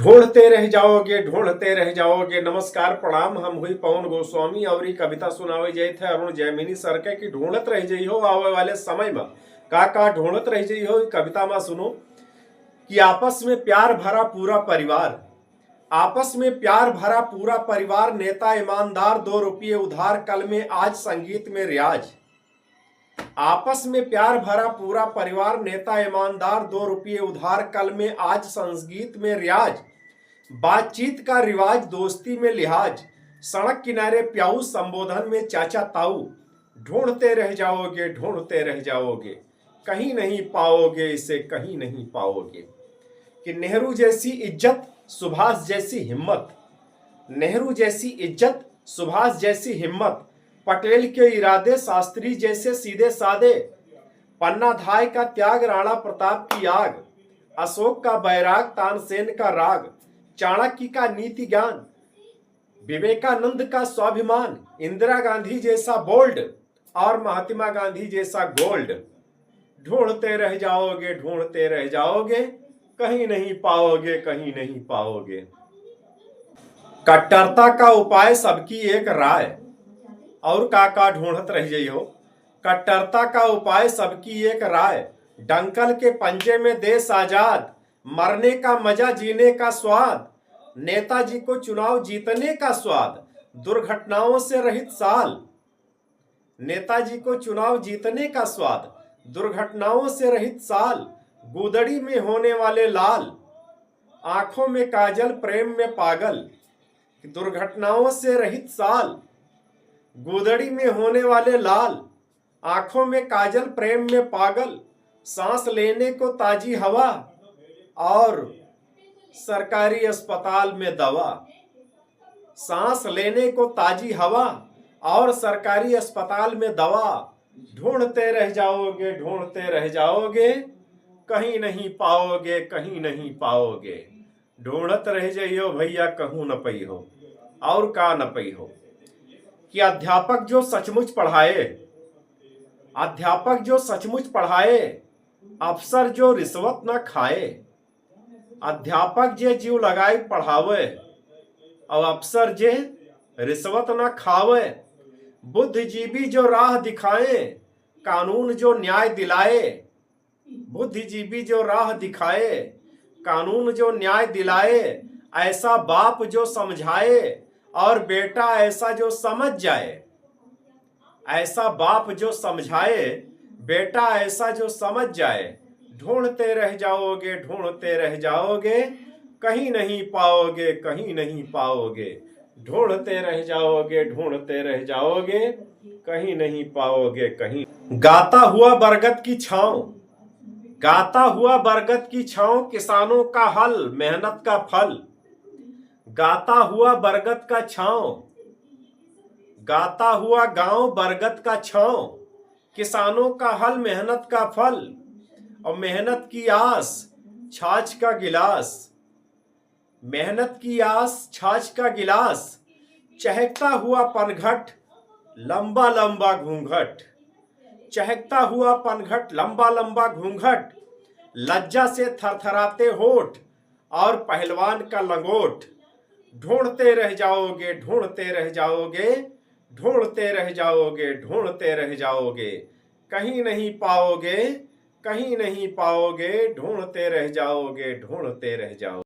ढूंढते रह जाओगे, ढूंढते रह जाओगे। नमस्कार प्रणाम, हम हुई पवन गोस्वामी और कविता सुनावे जाए थे अरुण जैमिनी सर के कि ढूंढत रह जाइ हो आवे वाले समय में का ढूंढत रह जाइ हो। कविता में सुनो कि आपस में प्यार भरा पूरा परिवार, आपस में प्यार भरा पूरा परिवार, नेता ईमानदार 2 रुपये उधार, कल में आज संगीत में रियाज। आपस में प्यार भरा पूरा परिवार, नेता ईमानदार 2 रुपये उधार, कल में आज संगीत में रियाज। बातचीत का रिवाज, दोस्ती में लिहाज, सड़क किनारे प्याऊ, संबोधन में चाचा ताऊ। ढूंढते रह जाओगे, ढूंढते रह जाओगे, कहीं नहीं पाओगे इसे, कहीं नहीं पाओगे। कि नेहरू जैसी इज्जत, सुभाष जैसी हिम्मत, नेहरू जैसी इज्जत, सुभाष जैसी हिम्मत, पटेल के इरादे, शास्त्री जैसे सीधे सादे। पन्ना धाय का त्याग, राणा प्रताप की आग, अशोक का बैराग, तानसेन का राग, चाणक्य का नीति ज्ञान, विवेकानंद का स्वाभिमान, इंदिरा गांधी जैसा बोल्ड और महात्मा गांधी जैसा गोल्ड। ढूंढते रह जाओगे, ढूंढते रह जाओगे, कहीं नहीं पाओगे, कहीं नहीं पाओगे। कट्टरता का उपाय, सबकी एक राय, और का ढूंढत रह जाइ हो। कट्टरता का उपाय, सबकी एक राय, डंकल के पंजे में देश आजाद, मरने का मजा जीने का स्वाद, नेताजी को चुनाव जीतने का स्वाद, दुर्घटनाओं से रहित साल। नेताजी को चुनाव जीतने का स्वाद, दुर्घटनाओं से रहित साल, गुदड़ी में होने वाले लाल, आंखों में काजल, प्रेम में पागल। दुर्घटनाओं से रहित साल, गुदड़ी में होने वाले लाल, आंखों में काजल, प्रेम में पागल, सांस लेने को ताजी हवा और सरकारी अस्पताल में दवा। सांस लेने को ताजी हवा और सरकारी अस्पताल में दवा। ढूंढते रह जाओगे, ढूंढते रह जाओगे, कहीं नहीं पाओगे, कहीं नहीं पाओगे। ढूंढत रह जाइयो भैया, कहूं न पई हो और का न पई हो। कि अध्यापक जो सचमुच पढ़ाए, अध्यापक जो सचमुच पढ़ाए, अफसर जो रिश्वत न खाए। अध्यापक जे जीव लगाए पढ़ावे और अफसर जे रिश्वत न खावे। बुद्धिजीवी जो राह दिखाए, कानून जो न्याय दिलाए। बुद्धिजीवी जो राह दिखाए, कानून जो न्याय दिलाए। ऐसा बाप जो समझाए और बेटा ऐसा जो समझ जाए। ऐसा बाप जो समझाए, बेटा ऐसा जो समझ जाए। ढूंढते रह जाओगे, ढूंढते रह जाओगे, कहीं नहीं पाओगे, कहीं नहीं पाओगे। ढूंढते रह जाओगे, ढूंढते रह जाओगे, कहीं नहीं पाओगे, कहीं। गाता हुआ बरगद की छांव, गाता हुआ बरगद की छांव, किसानों का हल, मेहनत का फल। गाता हुआ बरगद का छांव, गाता हुआ गांव बरगद का छांव, किसानों का हल, मेहनत का फल। और मेहनत की आस, छाछ का गिलास, मेहनत की आस, छाछ का गिलास। चहकता हुआ पनघट, लंबा लंबा घूंघट। चहकता हुआ पनघट, लंबा लंबा घूंघट। लज्जा से थरथराते होठ और पहलवान का लंगोट। ढूंढते रह जाओगे, ढूंढते रह जाओगे, ढूंढते रह जाओगे, ढूंढते रह जाओगे, कहीं नहीं पाओगे, कहीं नहीं पाओगे। ढूंढते रह जाओगे, ढूंढते रह जाओगे।